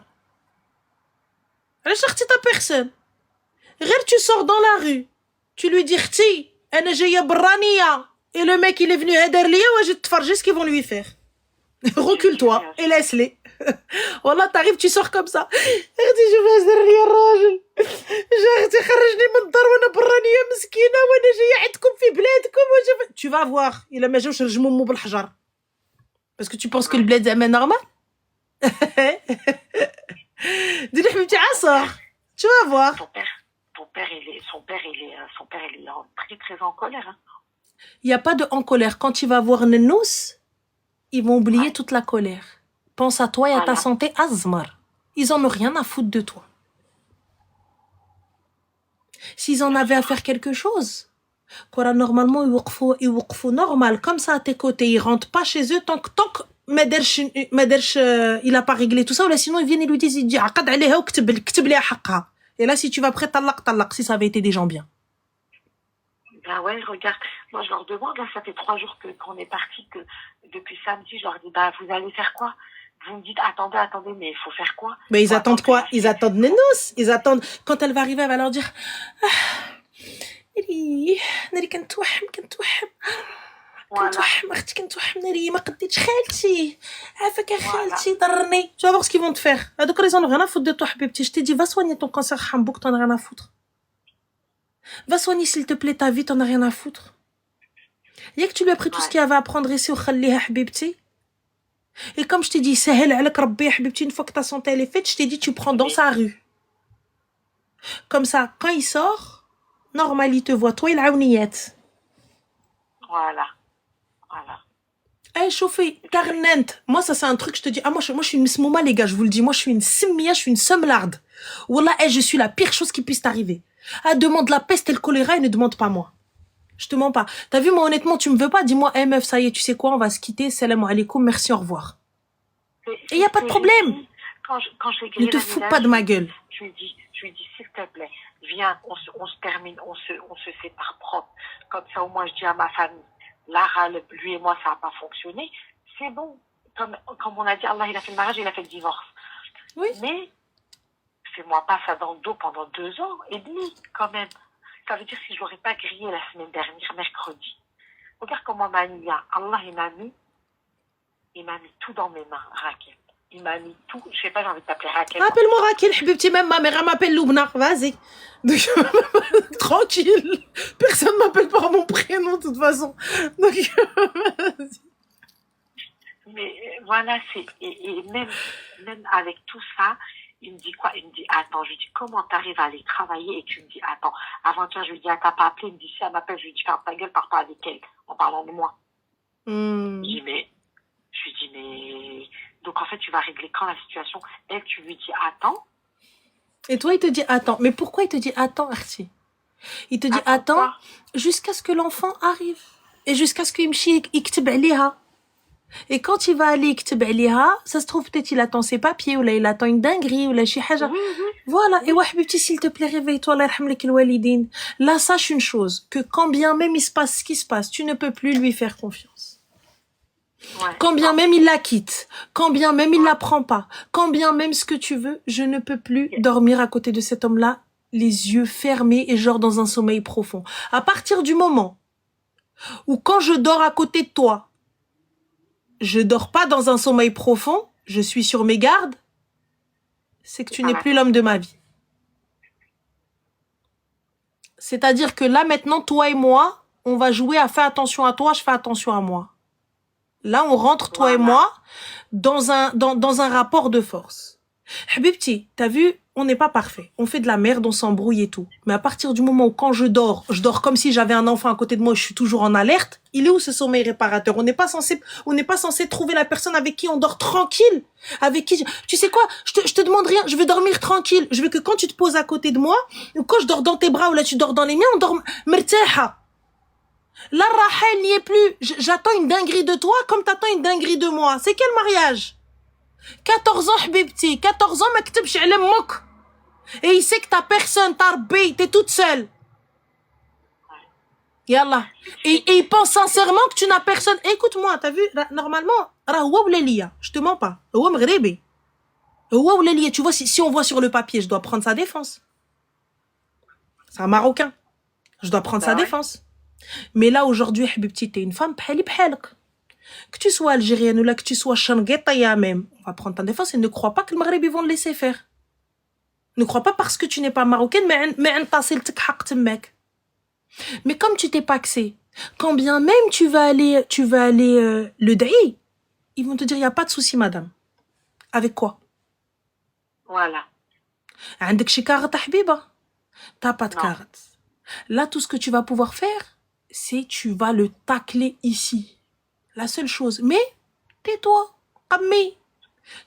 علاش اختي تا بيرسون؟ غير tu sors dans la rue. Tu lui dis اختي انا جايه برانيه et le mec il est venu هدر ليا واجي تفرجي ce qu'ils vont lui faire. Recule-toi et laisse-les. والله t'arrives tu sors comme ça. اختي شوف اش دار ليا الراجل. اختي خرجني من الدار وانا برانيه مسكينه وانا جايه عندكم في بلادكم وجا. Tu vas voir الا ما جاوش رجموا مو بالحجر. Parce que tu penses que le bled c'est normal. Dis-le حبيبتي عصر. Tu vas voir. Son père, il est très très en colère. Hein. Il n'y a pas de en colère. Quand tu vas voir Nenous, ils vont oublier toute la colère. Pense à toi et à ta santé, Azmar. Ils en ont rien à foutre de toi. S'ils en avaient à faire quelque chose, quoi normalement ils وقفوا normal comme ça à tes côtés, ils rentrent pas chez eux tant que مدرش il a pas réglé tout ça, ou sinon ils viennent et lui disent يجي عقد عليها وكتب ليها حقها. Et là si tu vas prêt طلق si ça avait été des gens bien. Ben ouais, regarde, moi je leur demande, là ça fait 3 jours qu'on est parti, que depuis samedi, je leur dis, bah vous allez faire quoi? Vous me dites, attendez, mais il faut faire quoi? Mais ils attendent quoi? Ils attendent Nenous. Ils attendent, quand elle va arriver, elle va leur dire, ناري كنتوحم اختي كنتوحم ناري ما قديتش خالتي عافاك خالتي ضرني. Tu vas voir ce qu'ils vont te faire. هذوك ils en ont rien à foutre de toi حبيبتي. Je t'ai dit va soigner ton cancer Hambouk, t'en as rien à foutre. Va soigner s'il te plaît ta vie, t'en as rien à foutre. ياك tu lui as pris tout ce qu'il y avait à prendre ici وخليها حبيبتي. Et comme je t'ai dit سهل عليك ربي حبيبتي, une fois que ta santé elle est faite, je t'ai dit tu prends dans sa rue. Comme ça quand il sort normal il te voit toi il العونيات. Voilà. Eh, chauffez, carnent. Moi, ça, c'est un truc, je te dis, moi, je suis une smouma, les gars, je vous le dis. Moi, je suis une simia, je suis une semlarde. Wallah, je suis la pire chose qui puisse t'arriver. Ah, demande la peste et le choléra et ne demande pas moi. Je te mens pas. T'as vu, moi, honnêtement, tu me veux pas, dis-moi, meuf, ça y est, tu sais quoi, on va se quitter, salam alaikum, merci, au revoir. Et y a pas de problème. Quand ne te fous pas de ma gueule. Je lui dis, s'il te plaît, viens, on se termine, on se sépare propre. Comme ça, au moins, je dis à ma famille, Lara, lui et moi, ça n'a pas fonctionné. C'est bon. Comme on a dit, Allah, il a fait le mariage, il a fait le divorce. Oui. Mais, fais-moi pas ça dans le dos pendant 2 ans et demi, quand même. Ça veut dire si je l'aurais pas grillé la semaine dernière, mercredi. Regarde comment Mania, Allah, il m'a mis tout dans mes mains, Raquel. Il m'a mis tout. Je sais pas, j'ai envie de t'appeler Raquel. Appelle-moi Raquel, Habibti, même ma mère m'appelle Loubna. Vas-y. Donc, tranquille. Personne m'appelle par mon prénom, de toute façon. Donc, vas-y. Mais voilà, et même avec tout ça, il me dit quoi? Il me dit, attends, je lui dis, comment t'arrives à aller travailler? Et tu me dis, attends, avant-hier, je lui dis, ah, t'as pas appelé? Il me dit, si elle m'appelle, je lui dis, ferme ta gueule, pars pas avec elle, en parlant de moi. Je lui dis, mais, donc en fait, tu vas régler quand la situation? Elle, tu lui dis, attends. Et toi, il te dit, attends. Mais pourquoi il te dit, attends, Arti? Il te dit, attends, jusqu'à ce que l'enfant arrive. Et jusqu'à ce qu'il me chie, iktib aliha. Et quand il va aller iktib aliha, ça se trouve, peut-être il attend ses papiers, ou là, il attend une dinguerie, ou là, chi haja. Voilà. Et ouais, habibti, s'il te plaît, réveille-toi, Allah yarham lak al-walidin. Là, sache une chose, que quand bien même il se passe ce qui se passe, tu ne peux plus lui faire confiance. Ouais. Quand bien même il la quitte, quand bien même il la prend pas, quand bien même ce que tu veux, je ne peux plus dormir à côté de cet homme-là, les yeux fermés et genre dans un sommeil profond. À partir du moment où quand je dors à côté de toi, je dors pas dans un sommeil profond, je suis sur mes gardes, c'est que tu n'es plus l'homme de ma vie. C'est-à-dire que là maintenant, toi et moi, on va jouer à faire attention à toi, je fais attention à moi. Là, on rentre, toi et moi, dans un rapport de force. Habibti, t'as vu, on n'est pas parfait. On fait de la merde, on s'embrouille et tout. Mais à partir du moment où quand je dors comme si j'avais un enfant à côté de moi, je suis toujours en alerte. Il est où ce sommeil réparateur? On n'est pas censé trouver la personne avec qui on dort tranquille. Avec qui, tu sais quoi? Je te demande rien. Je veux dormir tranquille. Je veux que quand tu te poses à côté de moi, ou quand je dors dans tes bras ou là tu dors dans les miens, on dort mertaha. Là, Rahel n'y est plus. J'attends une dinguerie de toi comme t'attends une dinguerie de moi. C'est quel mariage? 14 ans, Habibti. 14 ans, ma ktibch ala mouk. Et il sait que t'as personne, t'as rabbi, t'es toute seule. Yallah. Et il pense sincèrement que tu n'as personne. Écoute-moi, t'as vu, normalement, Rahwa ou Lélia, je te mens pas. Rahwa Mghribi. Rahwa ou Lélia, tu vois, si on voit sur le papier, je dois prendre sa défense. C'est un Marocain. Je dois prendre sa défense. Mais là, aujourd'hui, Habibti, t'es une femme, bhali bhalak. Que tu sois algérienne ou là, que tu sois changuetaya même, on va prendre ta défense et ne crois pas que le Maghreb, ils vont le laisser faire. Ne crois pas parce que tu n'es pas marocaine, mais comme tu t'es paxé, quand bien même tu vas aller le da'i, ils vont te dire, il n'y a pas de souci, madame. Avec quoi? Voilà. عندك شي carte, Habiba? T'as pas de carte. Là, tout ce que tu vas pouvoir faire, c'est tu vas le tacler ici. La seule chose. Mais, tais-toi. Ammi.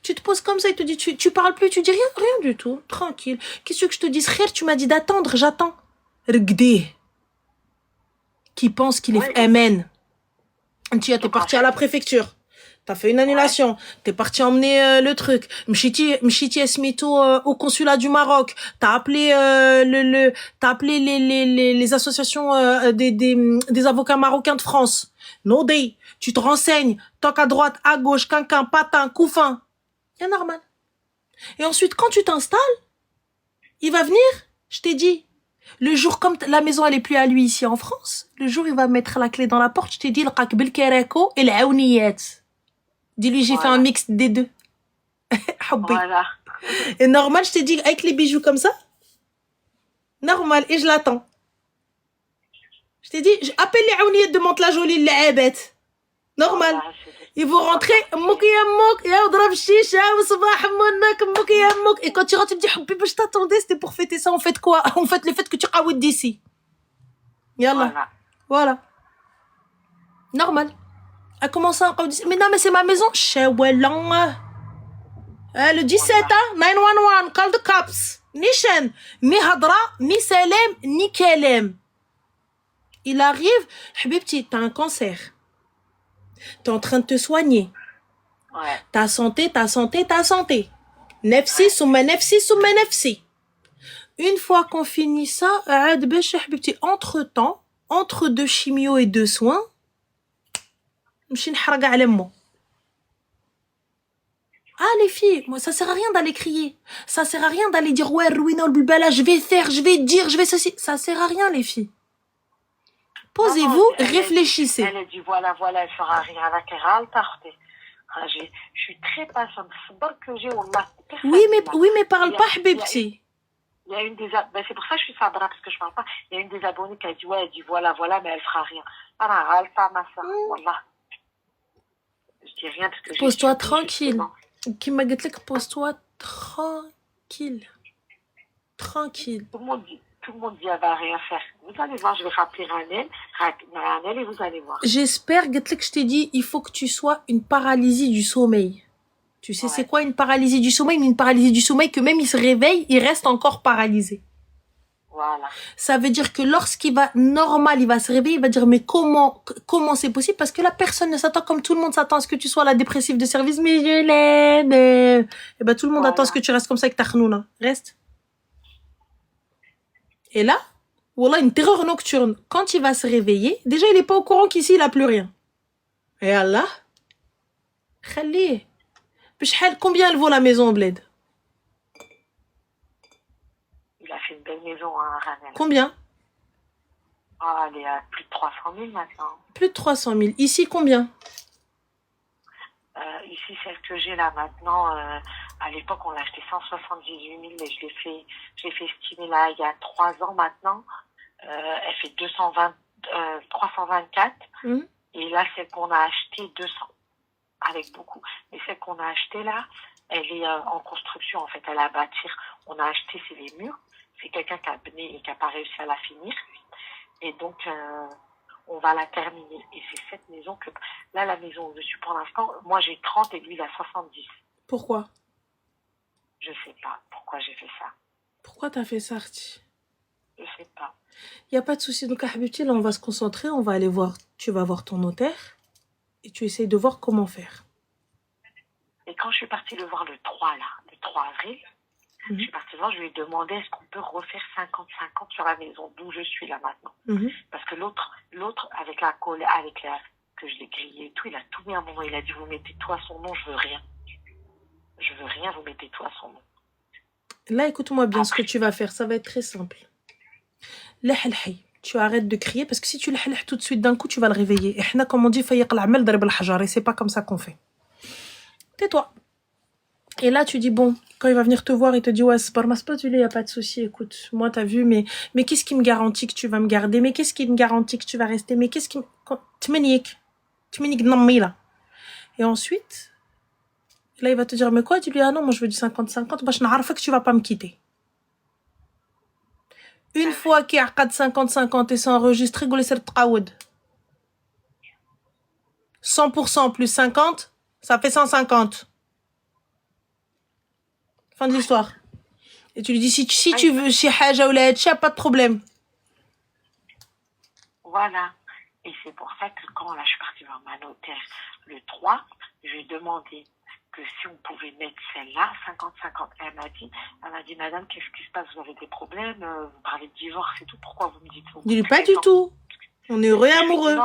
Tu te poses comme ça, il te dit, tu parles plus, tu dis rien du tout. Tranquille. Qu'est-ce que je te dis? Khir, tu m'as dit d'attendre, j'attends. Regdé. Qui pense qu'il est amen. Tu es parti à la préfecture. T'as fait une annulation. T'es parti emmener le truc. Mchiti Esmito au consulat du Maroc. T'as appelé les associations des avocats marocains de France. No day. Tu te renseignes. Toc à droite, à gauche, quinquin, patin, couffin. C'est normal. Et ensuite, quand tu t'installes, il va venir. Je t'ai dit. Le jour, comme la maison elle est plus à lui ici en France, le jour il va mettre la clé dans la porte. Je t'ai dit le qakbil kereko et l'aouniyat. Dis-lui, j'ai fait un mix des deux. Voilà. Et normal, je t'ai dit, avec les bijoux comme ça, normal, et je l'attends. Je t'ai dit, appelle les aouniyettes de Mantes la Jolie, les abet. Normal. Ils vont rentrer, et quand tu rentres, tu me dis, je t'attendais, c'était pour fêter ça, on fête quoi? On fête le fait que tu qawid d'ici. Yallah. Voilà. Normal. Elle commence à dire, mais non, mais c'est ma maison. Le 17, hein, 911, call the cops. Ni chen, ni hadra, ni salem, ni kelem. Il arrive, Habibti, t'as un cancer. T'es en train de te soigner. Ouais. Ta santé. Nefsi, soumma nefsi. Une fois qu'on finit ça, Habibti, entre-temps, entre deux chimio et deux soins, les filles, moi ça sert à rien d'aller crier, ça sert à rien d'aller dire ouais Rouina Bulbala, je vais dire, je vais ceci, ça sert à rien les filles. Posez-vous, elle a dit, réfléchissez. elle a dit, voilà, voilà, elle fera rien avec elle. Je suis très patiente. C'est que j'ai, wallah, Oui, personne mais parle Il y a- pas, il y a une- habibti. il y a une des ben, c'est pour ça que je suis sabra parce que je parle pas. Il y a une des abonnées qui a dit ouais, elle dit voilà voilà mais elle fera rien. Ah pas ma soeur, wallah. Je dis rien parce que j'ai Pose-toi subi, tranquille. justement. Qui m'a dit que pose-toi tranquille. Tranquille. Tout le monde dit elle va rien faire. Vous allez voir, je vais rappeler Ranel et vous allez voir. J'espère, que je t'ai dit, il faut que tu sois une paralysie du sommeil. Tu sais, c'est quoi une paralysie du sommeil? Une paralysie du sommeil que même il se réveille, il reste encore paralysé. Voilà. Ça veut dire que lorsqu'il va normal, il va se réveiller, il va dire mais comment c'est possible? Parce que la personne ne s'attend comme tout le monde s'attend à ce que tu sois la dépressive de service, mais je l'aide. Et ben tout le monde attend à ce que tu restes comme ça avec ta khnouna. Reste. Et là, voilà une terreur nocturne. Quand il va se réveiller, déjà il est pas au courant qu'ici il a plus rien. Et Allah, khali. Combien elle vaut la maison au bled? Il a fait une belle maison à Ranel. Combien? Ah, elle est à plus de 300 000 maintenant. Plus de 300 000. Ici, combien? Ici, celle que j'ai là maintenant, à l'époque, on l'a acheté 178 000, mais je l'ai fait estimer là il y a 3 ans maintenant. Elle fait 324. Et là, celle qu'on a acheté 200, avec beaucoup. Mais celle qu'on a acheté là, elle est en construction en fait. Elle a à bâtir. On a acheté, c'est les murs. C'est quelqu'un qui a mené et qui n'a pas réussi à la finir. Et donc, on va la terminer. Et c'est cette maison que... Là, la maison où je suis pour l'instant, moi j'ai 30 et lui il a 70. Pourquoi? Je sais pas pourquoi j'ai fait ça. Pourquoi t'as fait ça, Arti? Je sais pas. Il n'y a pas de souci. Donc, Habibti, là, on va se concentrer. On va aller voir... Tu vas voir ton notaire. Et tu essayes de voir comment faire. Et quand je suis partie le voir le 3 avril, je suis partie voir, je lui ai demandé est-ce qu'on peut refaire 50-50 sur la maison d'où je suis là maintenant. Parce que l'autre, avec la colle, que je l'ai grillé et tout, il a tout mis à un moment. Il a dit vous mettez tout à son nom, je veux rien. Je veux rien, vous mettez tout à son nom. Là, écoute-moi bien. Ce que tu vas faire, ça va être très simple. Tu arrêtes de crier parce que si tu le tout de suite d'un coup, tu vas le réveiller. Et comme on dit, c'est pas comme ça qu'on fait. Tais-toi. Et là, tu dis, bon, quand il va venir te voir, il te dit, ouais, c'est pas il n'y a pas de souci, écoute, moi, t'as vu, mais qu'est-ce qui me garantit que tu vas me garder? Mais qu'est-ce qui me garantit que tu vas rester? Mais qu'est-ce qui me... Tmenik, là. Et ensuite, là, il va te dire, mais quoi? Tu lui dis, ah non, moi, je veux du 50-50, bah, je n'arrive pas que tu vas pas me quitter. Une fois qu'il y a 50-50 et c'est enregistré, 100% plus 50, ça fait 150. Fin de l'histoire. Et tu lui dis, si tu veux, chez Haja ou la pas de problème. Voilà. Et c'est pour ça que quand là, je suis partie voir ma notaire le 3, je lui ai demandé que si on pouvait mettre celle-là, 50-50. Elle m'a dit, madame, qu'est-ce qui se passe? Vous avez des problèmes? Vous parlez de divorce et tout. Pourquoi vous me dites ça? Dis-lui pas du tout. On est heureux et amoureux.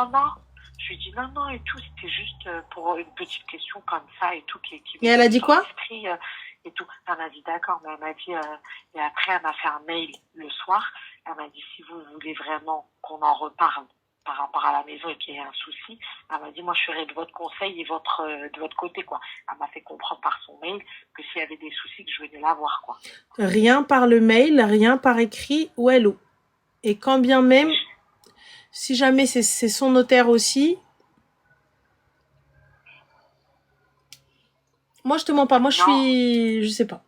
Je lui ai dit non et tout. C'était juste pour une petite question comme ça et tout. Et elle a dit quoi? Et tout. Elle m'a dit d'accord, mais elle m'a dit, et après elle m'a fait un mail le soir. Elle m'a dit si vous voulez vraiment qu'on en reparle par rapport à la maison et qu'il y ait un souci, elle m'a dit moi je serai de votre conseil et de votre côté quoi. Elle m'a fait comprendre par son mail que s'il y avait des soucis que je venais la voir quoi. Rien par le mail, rien par écrit ou hello. Et quand bien même, si jamais c'est son notaire aussi, moi je te mens pas, moi je sais pas.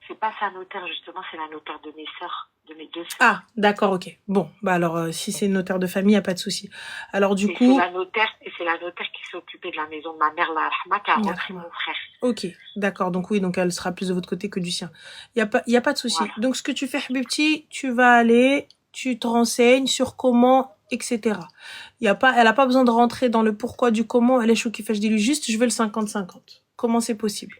C'est pas sa notaire justement, c'est la notaire de mes sœurs. De mes 2 sœurs. Ah, d'accord, ok. Bon, bah alors, si c'est une notaire de famille, y a pas de souci. Alors du coup... C'est la notaire qui s'est occupée de la maison de ma mère, la Rahma, qui a repris mon frère. Ok, d'accord. Donc oui, donc elle sera plus de votre côté que du sien. Y a pas de souci. Voilà. Donc ce que tu fais, Habibti, tu vas aller, tu te renseignes sur comment, etc. Elle a pas besoin de rentrer dans le pourquoi du comment. Elle est chou qui fait, je dis lui juste, je veux le 50-50. Comment c'est possible?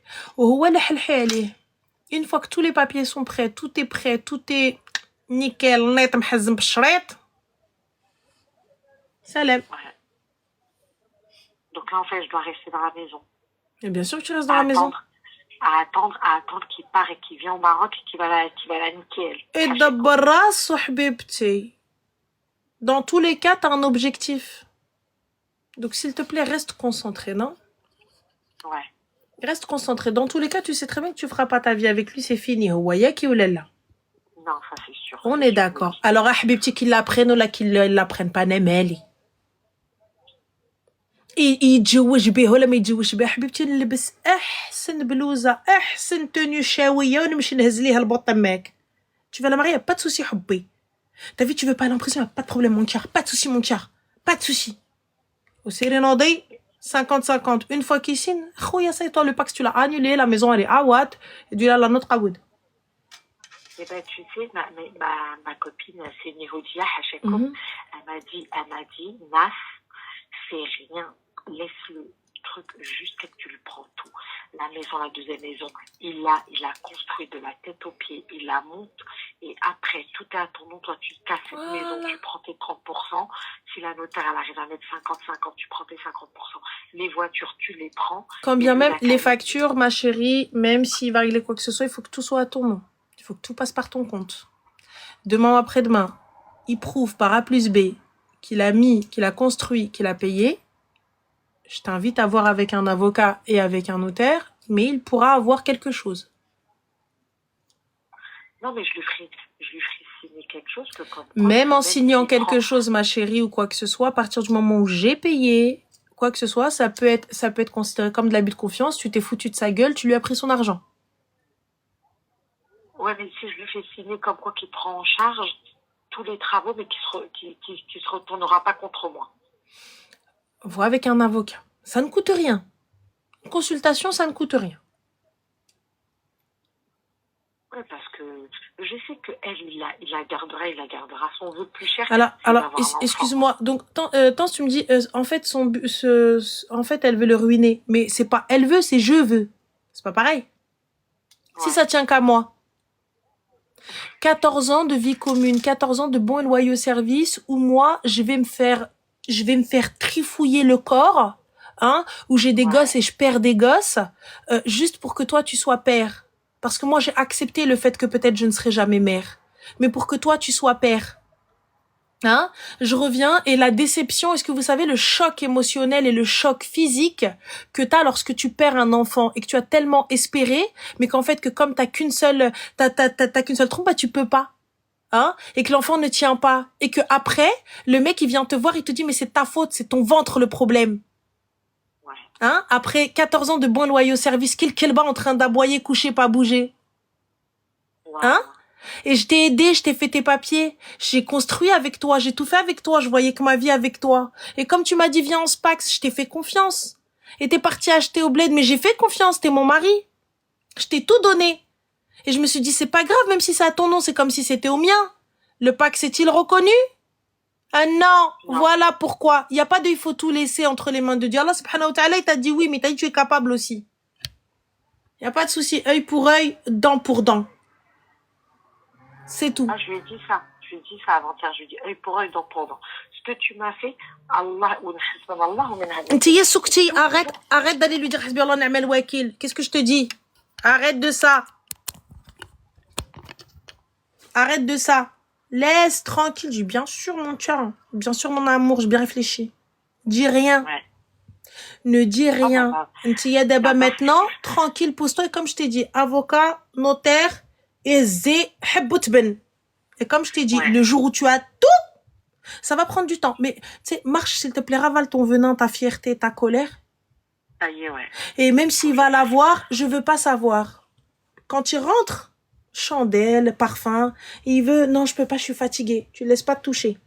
Une fois que tous les papiers sont prêts, tout est prêt, tout est nickel, net, محزم بالشريط. Salam. Donc là, en fait, je dois rester dans la maison. Et bien sûr que tu restes dans la maison. À attendre qu'il part et qu'il vient au Maroc et qu'il va la niquer, elle. Et d'abord, حبيبتي. Dans tous les cas, tu as un objectif. Donc, s'il te plaît, reste concentré, non? Ouais. Reste concentré. Dans tous les cas, tu sais très bien que tu feras pas ta vie avec lui, c'est fini. Wayaki ou lella. Non, ça c'est sûr. On c'est est sûr, d'accord. oui. Alors, ahbibti qu'ils l'apprennent ou là qu'ils l'apprennent pas, nemeli. يتزوج به ولا ما يتزوجش به حبيبتي نلبس احسن بلوزه احسن تونيو شاويه ونمشي نهز ليها البط تماك. Tu vas la marier, pas de souci حبي. T'as vu, tu veux pas l'impression, pas de problème mon cœur, pas de souci mon cœur, pas de souci. Au Sérénandé, 50-50. Une fois qu'il signe, خويا c'est toi le pacte tu l'as annulé, la maison elle est à Watt, et du là la note Aoud. Eh ben, tu sais, ma copine, c'est Niroudia Hachekom, elle m'a dit, Nas, fais rien, laisse le truc jusqu'à que tu lui prends tout. La maison, la deuxième maison, il a construit de la tête aux pieds, il la monte, et après, tout est à ton nom, toi tu casses cette maison, tu prends tes 30%, si la notaire, elle arrive à mettre 50-50, tu prends tes 50%, les voitures, tu les prends. Quand bien même les factures, ma chérie, même s'il va régler quoi que ce soit, il faut que tout soit à ton nom. Il faut que tout passe par ton compte. Demain ou après-demain, il prouve par A plus B qu'il a mis, qu'il a construit, qu'il a payé. Je t'invite à voir avec un avocat et avec un notaire, mais il pourra avoir quelque chose. Non, mais je lui ferai signer quelque chose que comme même en signant quelque chose, ma chérie, ou quoi que ce soit, à partir du moment où j'ai payé, quoi que ce soit, ça peut être considéré comme de l'abus de confiance. Tu t'es foutu de sa gueule, tu lui as pris son argent. Ouais, mais si je lui fais signer comme quoi qu'il prend en charge tous les travaux, mais qui se retournera pas contre moi. Vois avec un avocat. Ça ne coûte rien. Une consultation, ça ne coûte rien. Ouais, parce que je sais que elle, il la gardera son vœu plus cher. Alors, excuse-moi. Donc, tant tu me dis, en fait, en fait, elle veut le ruiner. Mais c'est pas elle veut, c'est je veux. C'est pas pareil. Ouais. Si ça tient qu'à moi. 14 ans de vie commune, 14 ans de bons et loyaux services où moi, je vais me faire trifouiller le corps, hein, où j'ai des gosses et je perds des gosses, juste pour que toi, tu sois père. Parce que moi, j'ai accepté le fait que peut-être je ne serai jamais mère. Mais pour que toi, tu sois père. Hein? Je reviens et la déception, est-ce que vous savez le choc émotionnel et le choc physique que t'as lorsque tu perds un enfant et que tu as tellement espéré, mais qu'en fait que comme t'as qu'une seule trompe, bah tu peux pas. Hein? Et que l'enfant ne tient pas. Et que après, le mec il vient te voir, il te dit mais c'est ta faute, c'est ton ventre le problème. Hein? Après 14 ans de bons loyaux services, qu'il bat en train d'aboyer, coucher, pas bouger. Hein? Et je t'ai aidé, je t'ai fait tes papiers, j'ai construit avec toi, j'ai tout fait avec toi, je voyais que ma vie avec toi. Et comme tu m'as dit viens en Spax, je t'ai fait confiance. Et t'es parti acheter au bled, mais j'ai fait confiance, t'es mon mari. Je t'ai tout donné. Et je me suis dit c'est pas grave, même si c'est à ton nom, c'est comme si c'était au mien. Le Pax est-il reconnu? Ah non, voilà pourquoi. Il y a pas de il faut tout laisser entre les mains de Dieu. Allah subhanahu wa ta'ala, il t'a dit oui, mais t'as dit tu es capable aussi. Il y a pas de souci, œil pour œil, dent pour dent. C'est tout. Ah, je lui ai dit ça avant-hier. Je lui ai dit œil pour œil, dent pour dent. Ce que tu m'as fait, Allah, arrête d'aller lui dire Hasbi Allah ni'mal wakil. Qu'est-ce que je te dis? Arrête de ça. Arrête de ça. Laisse tranquille. J'ai bien sûr mon cœur. Bien sûr mon amour. J'ai bien réfléchi. Dis rien. Ouais. Ne dis rien. Maintenant, tranquille, pose-toi. Et comme je t'ai dit, avocat, notaire, et comme je t'ai dit, le jour où tu as tout, ça va prendre du temps. Mais, tu sais, marche, s'il te plaît, ravale ton venin, ta fierté, ta colère. Ça y est, ouais. Et même s'il va l'avoir, je veux pas savoir. Quand il rentre, chandelle, parfum, il veut, non, je peux pas, je suis fatiguée. Tu le laisses pas te toucher.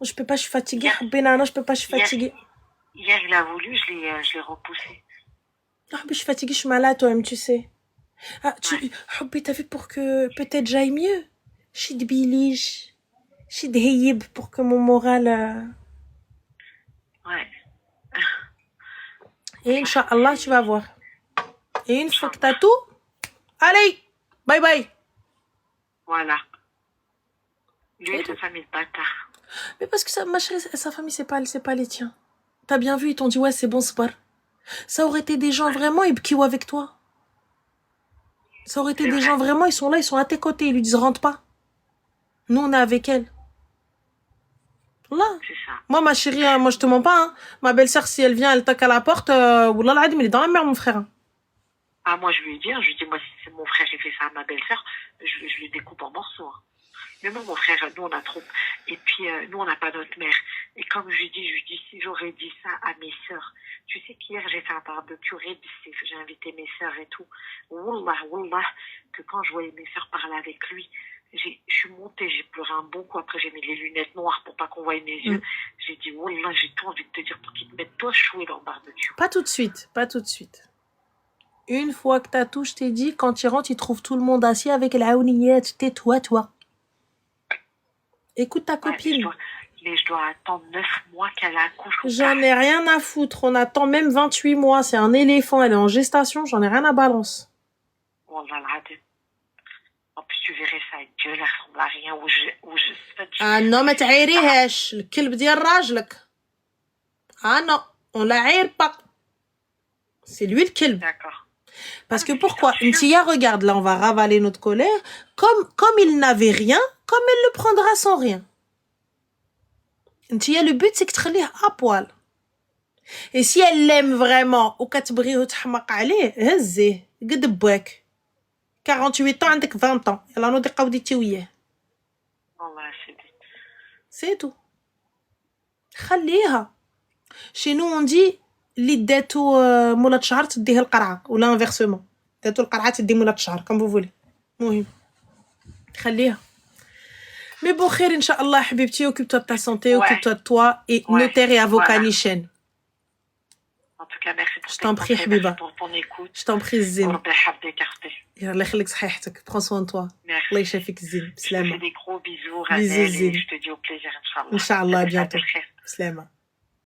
Je peux pas, je suis fatiguée. Benana, je peux pas, je suis fatiguée. Hier, il a voulu, je l'ai repoussé. Ah, mais je suis fatiguée, je suis malade, toi-même, tu sais. Ah, t'as vu pour que peut-être j'aille mieux. Je suis de bilige. Je suis de heyib pour que mon moral... Ouais. Et Inch'Allah, tu vas voir. Et une fois que t'as tout, allez, bye bye. Voilà. Lui et sa famille de bâtard. Mais parce que ma chérie, sa famille, c'est pas les tiens. T'as bien vu, ils t'ont dit, ouais, c'est bon, c'est pas. Ça aurait été des gens vraiment, ils kiwent avec toi. Ça aurait été des gens vraiment, ils sont là, ils sont à tes côtés, ils lui disent, rentre pas. Nous, on est avec elle. Là. C'est ça. Moi, ma chérie, moi, je te mens pas. Hein. Ma belle-sœur, si elle vient, elle toque à la porte, Wallah l'Adim, il est dans la mer, mon frère. Ah, moi, je lui dis, moi, si c'est mon frère qui fait ça à ma belle-sœur, je lui découpe en morceaux. Hein. Mais moi, mon frère, nous, on a trop. Et puis, nous, on n'a pas notre mère. Et comme je lui dis, si j'aurais dit ça à mes sœurs, tu sais qu'hier, j'ai fait un barbecue rébissif, j'ai invité mes sœurs et tout. Wallah, que quand je voyais mes sœurs parler avec lui, je suis montée, j'ai pleuré un bon coup. Après, j'ai mis les lunettes noires pour pas qu'on voie mes yeux. J'ai dit, wallah, j'ai tout envie de te dire pour qu'ils te mettent toi choué dans le barbecue. Pas tout de suite, pas tout de suite. Une fois que t'as tout, je t'ai dit, quand il rentre, il trouve tout le monde assis avec la aouniyette. Tais-toi, toi. Écoute ta copine. Mais je dois attendre 9 mois qu'elle accouche. J'en ai rien à foutre. On attend même 28 mois. C'est un éléphant. Elle est en gestation. J'en ai rien à balance. Wallah l'Adim. En plus, tu verrais ça avec Dieu, elle ressemble à rien. Ah non, ما تعيريهاش. الكلب ديال راجلك. Ah non, on la pas. C'est lui le kelb. D'accord. Parce que pourquoi Ntia, regarde, là, on va ravaler notre colère. Comme il n'avait rien, comme elle le prendra sans rien. Ntia, le but, c'est que tu à poil. Et si elle l'aime vraiment, ou كتبغيه وتحمق عليه, هزيه, قد بواك. 48 ans, عندك 20 ans. يلا نوضي قوديتي وياه. والله سيدي. C'est tout. خليها. Chez nous, on dit اللي داتو مولات شهر تديه القرعه ولا انفيرسمون داتو القرعه تدي مولات شهر كم vous voulez. المهم خليها. Mais bon خير ان شاء الله حبيبتي. Occupe-toi de ta santé, occupe-toi de toi et notaire et avocat nichen. En tout cas, merci pour Je t'en prie حبيبه. pour ton écoute. Je t'en prie الزين. ربي يحفظك اختي. الله يخليك صحيحتك. Prends soin de toi. Merci. الله يشافيك الزين. Je te بسلامه. fais des gros bisous, Bisous, Ranel, Zine. et je te dis au plaisir, Inch'Allah. ان شاء الله bientôt. Bisous. بسلامه.